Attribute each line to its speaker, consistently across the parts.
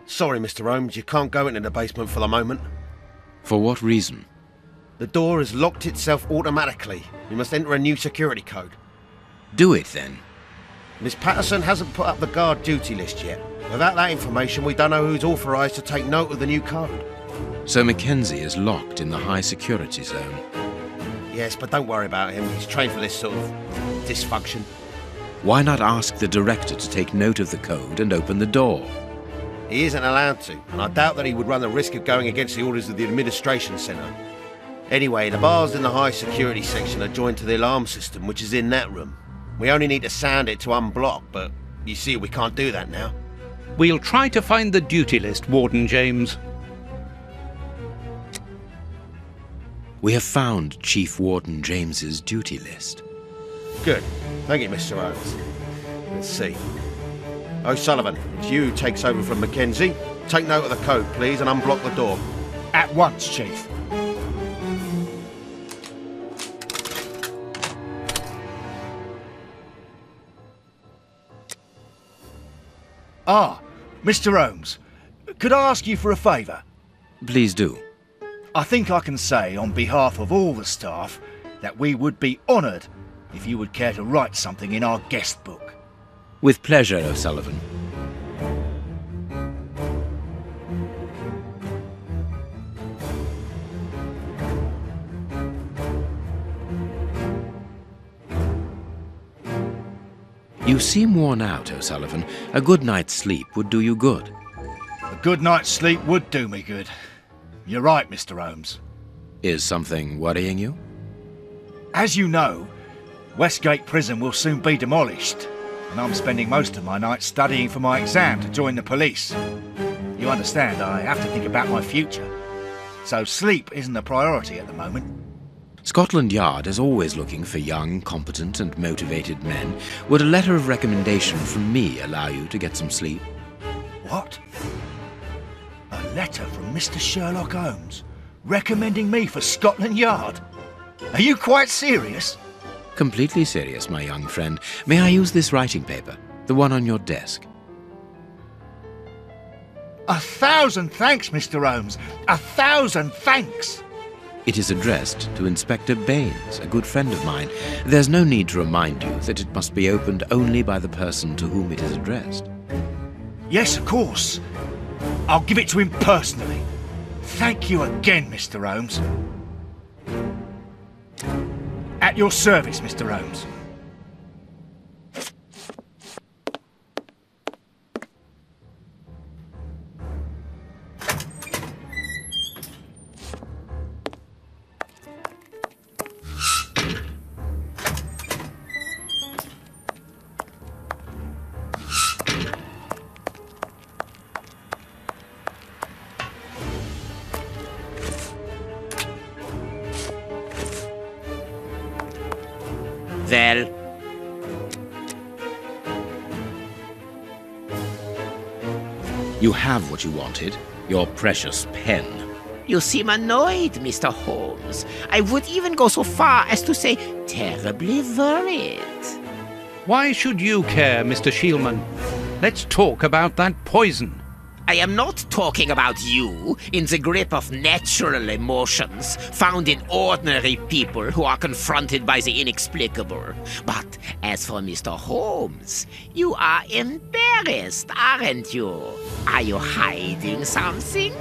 Speaker 1: Sorry, Mr. Holmes, you can't go into the basement for the moment.
Speaker 2: For what reason?
Speaker 1: The door has locked itself automatically. You must enter a new security code.
Speaker 2: Do it, then.
Speaker 1: Miss Patterson hasn't put up the guard duty list yet. Without that information, we don't know who's authorised to take note of the new code.
Speaker 2: So Mackenzie is locked in the high security zone.
Speaker 1: Yes, but don't worry about him. He's trained for this sort of dysfunction.
Speaker 2: Why not ask the director to take note of the code and open the door?
Speaker 1: He isn't allowed to, and I doubt that he would run the risk of going against the orders of the administration centre. Anyway, the bars in the high security section are joined to the alarm system, which is in that room. We only need to sound it to unblock, but you see, we can't do that now.
Speaker 3: We'll try to find the duty list, Warden James.
Speaker 2: We have found Chief Warden James's duty list.
Speaker 1: Good. Thank you, Mr. Holmes. Let's see. O'Sullivan, it's you who takes over from Mackenzie. Take note of the code, please, and unblock the door.
Speaker 4: At once, Chief. Ah, Mr. Holmes, could I ask you for a favour?
Speaker 2: Please do.
Speaker 4: I think I can say on behalf of all the staff that we would be honoured if you would care to write something in our guest book.
Speaker 2: With pleasure, O'Sullivan. You seem worn out, O'Sullivan. A good night's sleep would do you good.
Speaker 4: A good night's sleep would do me good. You're right, Mr. Holmes.
Speaker 2: Is something worrying you?
Speaker 4: As you know, Westgate Prison will soon be demolished, and I'm spending most of my nights studying for my exam to join the police. You understand, I have to think about my future. So sleep isn't a priority at the moment.
Speaker 2: Scotland Yard is always looking for young, competent and motivated men. Would a letter of recommendation from me allow you to get some sleep?
Speaker 4: What? A letter from Mr. Sherlock Holmes recommending me for Scotland Yard? Are you quite serious?
Speaker 2: Completely serious, my young friend. May I use this writing paper? The one on your desk.
Speaker 4: 1,000 thanks, Mr. Holmes. 1,000 thanks.
Speaker 2: It is addressed to Inspector Baines, a good friend of mine. There's no need to remind you that it must be opened only by the person to whom it is addressed.
Speaker 4: Yes, of course. I'll give it to him personally. Thank you again, Mr. Holmes. At your service, Mr. Holmes.
Speaker 5: Well,
Speaker 2: You have what you wanted, your precious pen.
Speaker 5: you seem annoyed, Mr. Holmes. I would even go so far as to say terribly worried.
Speaker 3: Why should you care, Mr. Shielman? Let's talk about that poison.
Speaker 5: I am not talking about you in the grip of natural emotions found in ordinary people who are confronted by the inexplicable. But as for Mr. Holmes, you are embarrassed, aren't you? Are you hiding something?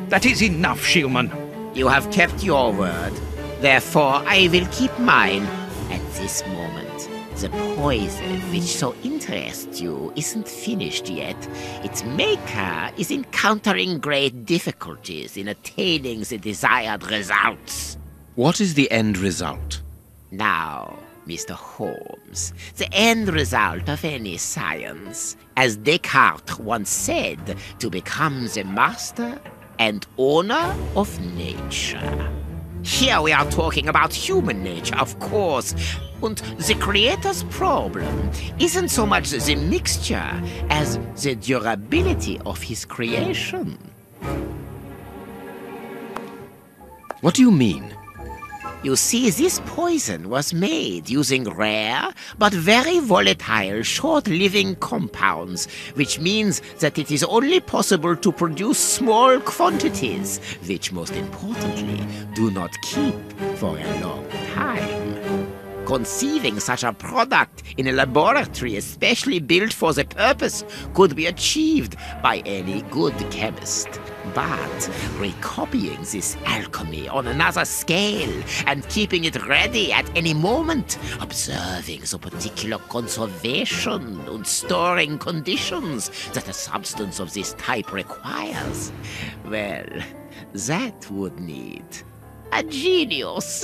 Speaker 3: That is enough, Shielman.
Speaker 5: You have kept your word. Therefore, I will keep mine. At this moment, the poison which so interests you isn't finished yet. Its maker is encountering great difficulties in attaining the desired results.
Speaker 2: What is the end result?
Speaker 5: Now, Mr. Holmes, the end result of any science, as Descartes once said, to become the master and owner of nature. Here we are talking about human nature, of course. And the creator's problem isn't so much the mixture as the durability of his creation.
Speaker 2: What do you mean?
Speaker 5: You see, this poison was made using rare but very volatile short-living compounds, which means that it is only possible to produce small quantities, which most importantly do not keep for a long time. Conceiving such a product in a laboratory especially built for the purpose could be achieved by any good chemist. But recopying this alchemy on another scale and keeping it ready at any moment, observing the particular conservation and storing conditions that a substance of this type requires, well, that would need a genius.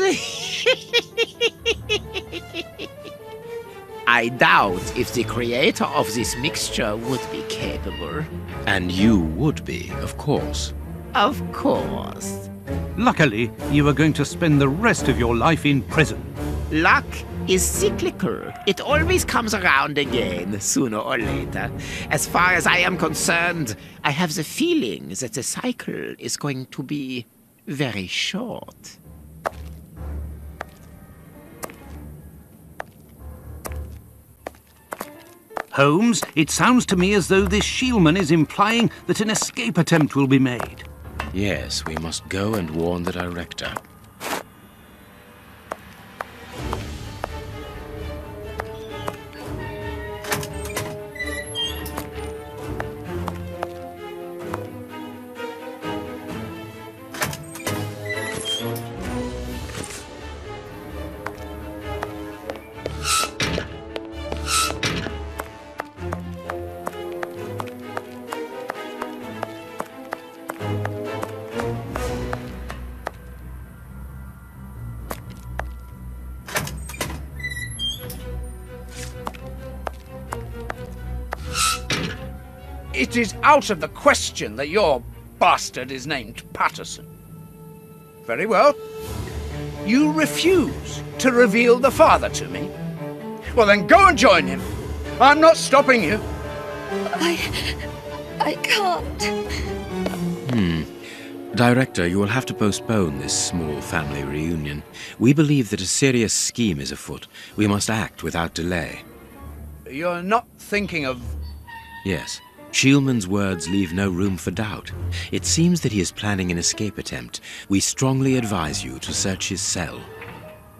Speaker 5: I doubt if the creator of this mixture would be capable.
Speaker 2: And you would be, of course.
Speaker 5: Of course.
Speaker 3: Luckily, you are going to spend the rest of your life in prison.
Speaker 5: Luck is cyclical. It always comes around again, sooner or later. As far as I am concerned, I have the feeling that the cycle is going to be very short.
Speaker 3: Holmes, it sounds to me as though this Shielman is implying that an escape attempt will be made.
Speaker 2: Yes, we must go and warn the director.
Speaker 6: It is out of the question that your bastard is named Patterson. Very well. You refuse to reveal the father to me. Well, then go and join him. I'm not stopping you.
Speaker 7: I can't.
Speaker 2: Director, you will have to postpone this small family reunion. We believe that a serious scheme is afoot. We must act without delay.
Speaker 6: You're not thinking of...
Speaker 2: Yes. Shielman's words leave no room for doubt. It seems that he is planning an escape attempt. We strongly advise you to search his cell.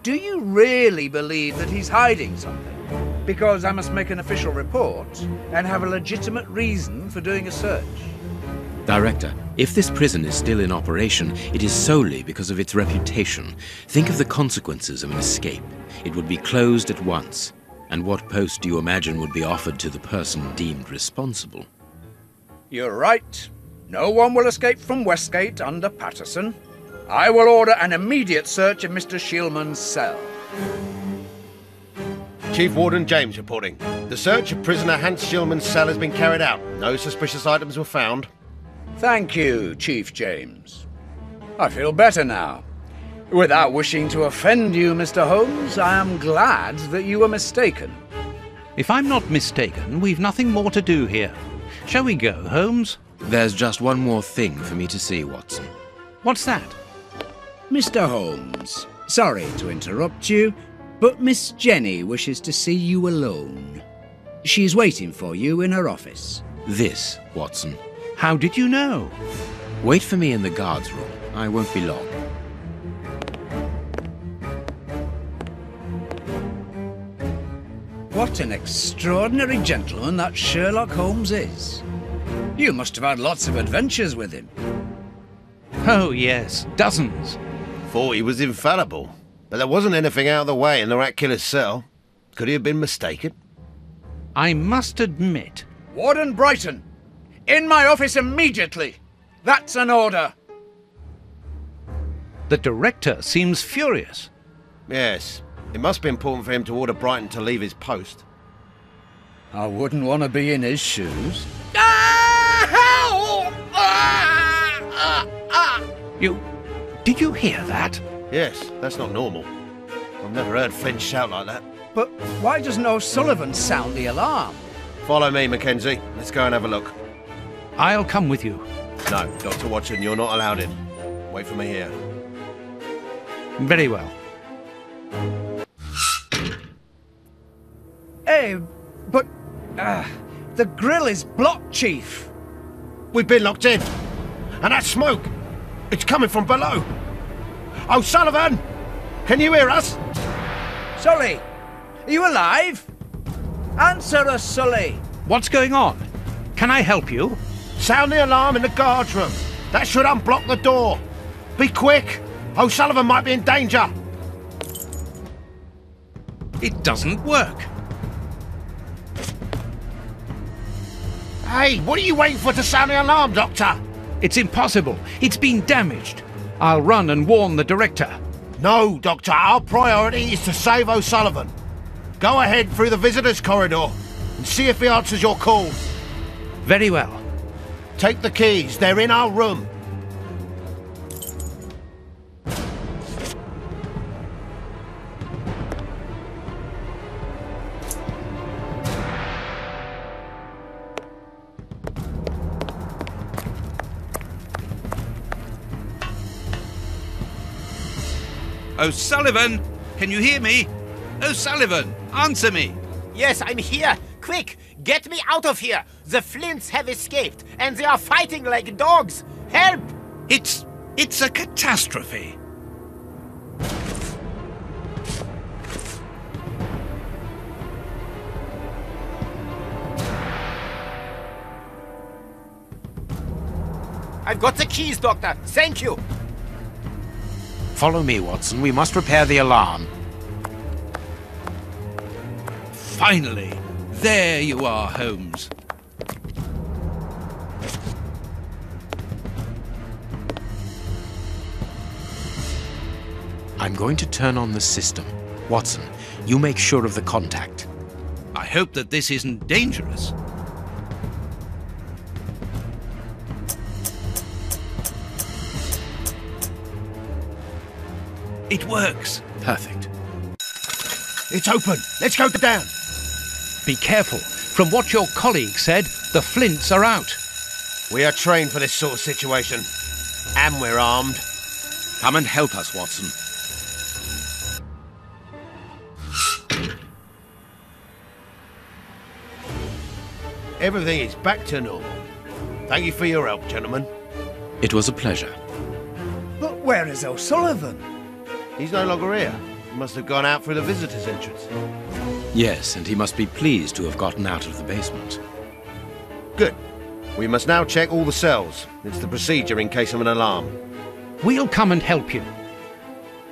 Speaker 6: Do you really believe that he's hiding something? Because I must make an official report and have a legitimate reason for doing a search.
Speaker 2: Director, if this prison is still in operation, it is solely because of its reputation. Think of the consequences of an escape. It would be closed at once. And what post do you imagine would be offered to the person deemed responsible?
Speaker 6: You're right. No one will escape from Westgate under Patterson. I will order an immediate search of Mr. Shielman's cell.
Speaker 1: Chief Warden James reporting. The search of prisoner Hans Shielman's cell has been carried out. No suspicious items were found.
Speaker 6: Thank you, Chief James. I feel better now. Without wishing to offend you, Mr. Holmes, I am glad that you were mistaken.
Speaker 3: If I'm not mistaken, we've nothing more to do here. Shall we go, Holmes?
Speaker 2: There's just one more thing for me to see, Watson.
Speaker 3: What's that?
Speaker 8: Mr. Holmes, sorry to interrupt you, but Miss Jenny wishes to see you alone. She's waiting for you in her office.
Speaker 2: This, Watson.
Speaker 3: How did you know?
Speaker 2: Wait for me in the guard's room. I won't be long.
Speaker 8: What an extraordinary gentleman that Sherlock Holmes is. You must have had lots of adventures with him.
Speaker 3: Oh, yes, dozens.
Speaker 1: Thought he was infallible, but there wasn't anything out of the way in the rat killer's cell. Could he have been mistaken?
Speaker 3: I must admit...
Speaker 6: Warden Brighton, in my office immediately. That's an order.
Speaker 3: The director seems furious.
Speaker 1: Yes. It must be important for him to order Brighton to leave his post.
Speaker 8: I wouldn't want to be in his shoes.
Speaker 3: Did you hear that?
Speaker 1: Yes, that's not normal. I've never heard Flint shout like that.
Speaker 6: But why doesn't O'Sullivan sound the alarm?
Speaker 1: Follow me, Mackenzie. Let's go and have a look.
Speaker 3: I'll come with you.
Speaker 1: No, Dr. Watson, you're not allowed in. Wait for me here.
Speaker 3: Very well.
Speaker 6: way, but the grill is blocked, Chief.
Speaker 1: We've been locked in. And that smoke, it's coming from below. O'Sullivan, can you hear us?
Speaker 6: Sully, are you alive? Answer us, Sully.
Speaker 3: What's going on? Can I help you?
Speaker 1: Sound the alarm in the guard's room. That should unblock the door. Be quick. O'Sullivan might be in danger.
Speaker 3: It doesn't work.
Speaker 1: Hey, what are you waiting for to sound the alarm, Doctor?
Speaker 3: It's impossible. It's been damaged. I'll run and warn the director.
Speaker 1: No, Doctor. Our priority is to save O'Sullivan. Go ahead through the visitors' corridor and see if he answers your call.
Speaker 3: Very well.
Speaker 1: Take the keys. They're in our room.
Speaker 3: O'Sullivan, can you hear me? O'Sullivan, answer me.
Speaker 5: Yes, I'm here. Quick, get me out of here. The Flints have escaped, and they are fighting like dogs. Help!
Speaker 3: It's a catastrophe.
Speaker 5: I've got the keys, Doctor. Thank you.
Speaker 2: Follow me, Watson. We must repair the alarm.
Speaker 3: Finally, there you are, Holmes.
Speaker 2: I'm going to turn on the system. Watson, you make sure of the contact.
Speaker 3: I hope that this isn't dangerous. It works.
Speaker 2: Perfect.
Speaker 1: It's open. Let's go down.
Speaker 3: Be careful. From what your colleague said, the Flints are out.
Speaker 1: We are trained for this sort of situation. And we're armed.
Speaker 2: Come and help us, Watson.
Speaker 1: Everything is back to normal. Thank you for your help, gentlemen.
Speaker 2: It was a pleasure.
Speaker 6: But where is O'Sullivan?
Speaker 1: He's no longer here. He must have gone out through the visitor's entrance.
Speaker 2: Yes, and he must be pleased to have gotten out of the basement.
Speaker 1: Good. We must now check all the cells. It's the procedure in case of an alarm.
Speaker 3: We'll come and help you.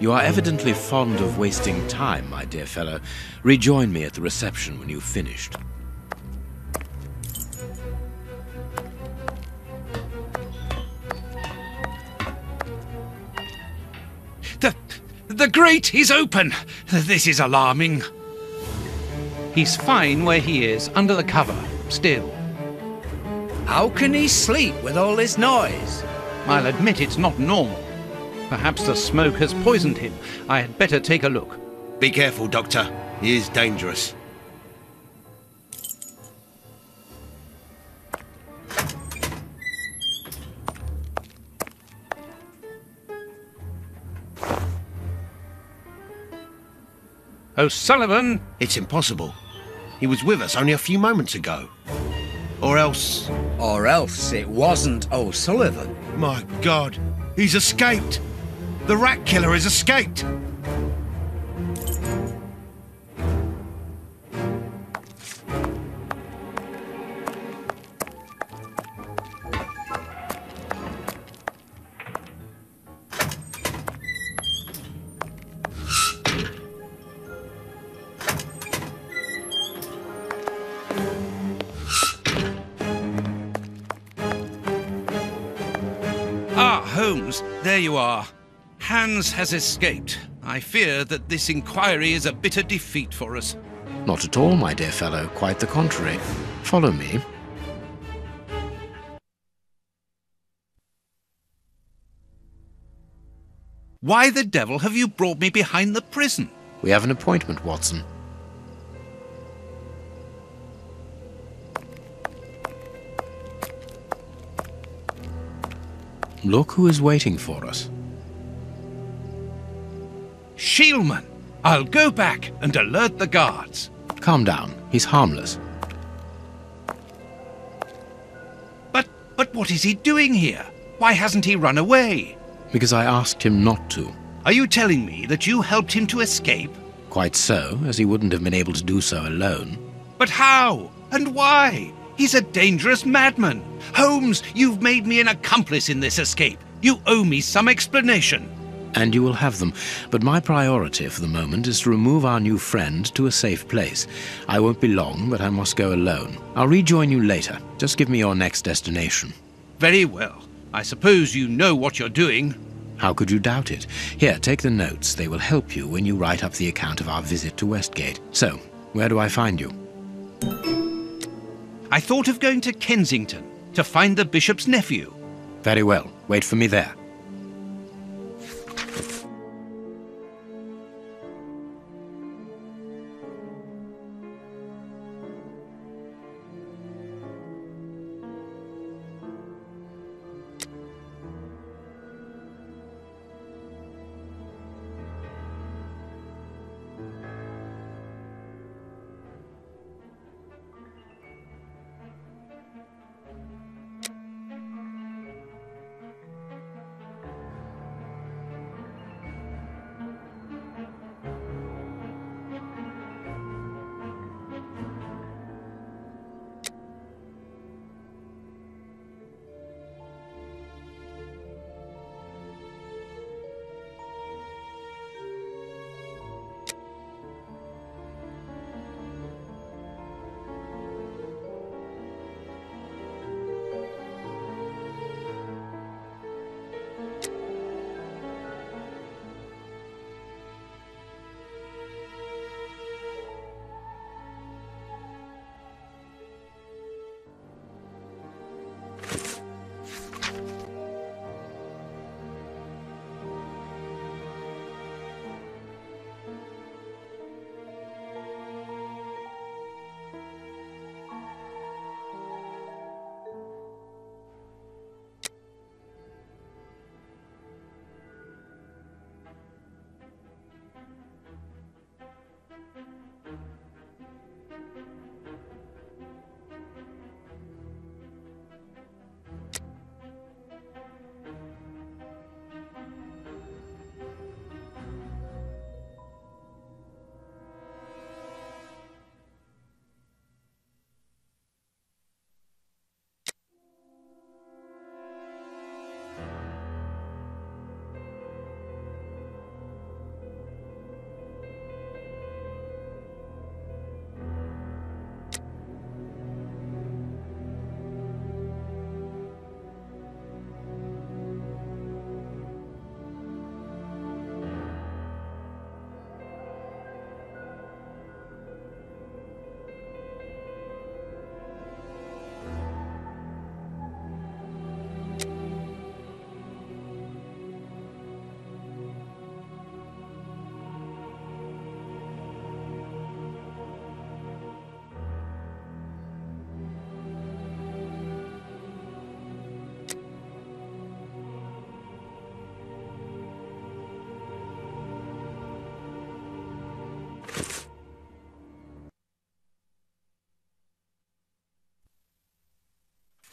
Speaker 2: You are evidently fond of wasting time, my dear fellow. Rejoin me at the reception when you've finished.
Speaker 3: The grate is open. This is alarming. He's fine where he is, under the cover, still.
Speaker 8: How can he sleep with all this noise?
Speaker 3: I'll admit it's not normal. Perhaps the smoke has poisoned him. I had better take a look.
Speaker 1: Be careful, Doctor. He is dangerous.
Speaker 3: O'Sullivan!
Speaker 1: It's impossible. He was with us only a few moments ago. Or else...
Speaker 8: Or else it wasn't O'Sullivan.
Speaker 1: My God, he's escaped! The rat killer has escaped!
Speaker 3: Ah, Holmes, there you are. Hans has escaped. I fear that this inquiry is a bitter defeat for us.
Speaker 2: Not at all, my dear fellow. Quite the contrary. Follow me.
Speaker 3: Why the devil have you brought me behind the prison?
Speaker 2: We have an appointment, Watson. Look who is waiting for us.
Speaker 3: Shielman! I'll go back and alert the guards.
Speaker 2: Calm down. He's harmless.
Speaker 3: But what is he doing here? Why hasn't he run away?
Speaker 2: Because I asked him not to.
Speaker 3: Are you telling me that you helped him to escape?
Speaker 2: Quite so, as he wouldn't have been able to do so alone.
Speaker 3: But how? And why? He's a dangerous madman. Holmes, you've made me an accomplice in this escape. You owe me some explanation.
Speaker 2: And you will have them. But my priority for the moment is to remove our new friend to a safe place. I won't be long, but I must go alone. I'll rejoin you later. Just give me your next destination.
Speaker 3: Very well. I suppose you know what you're doing.
Speaker 2: How could you doubt it? Here, take the notes. They will help you when you write up the account of our visit to Westgate. So, where do I find you?
Speaker 3: I thought of going to Kensington to find the bishop's nephew.
Speaker 2: Very well. Wait for me there.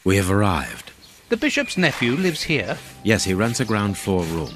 Speaker 2: We have arrived.
Speaker 3: The bishop's nephew lives here.
Speaker 2: Yes, he rents a ground floor room.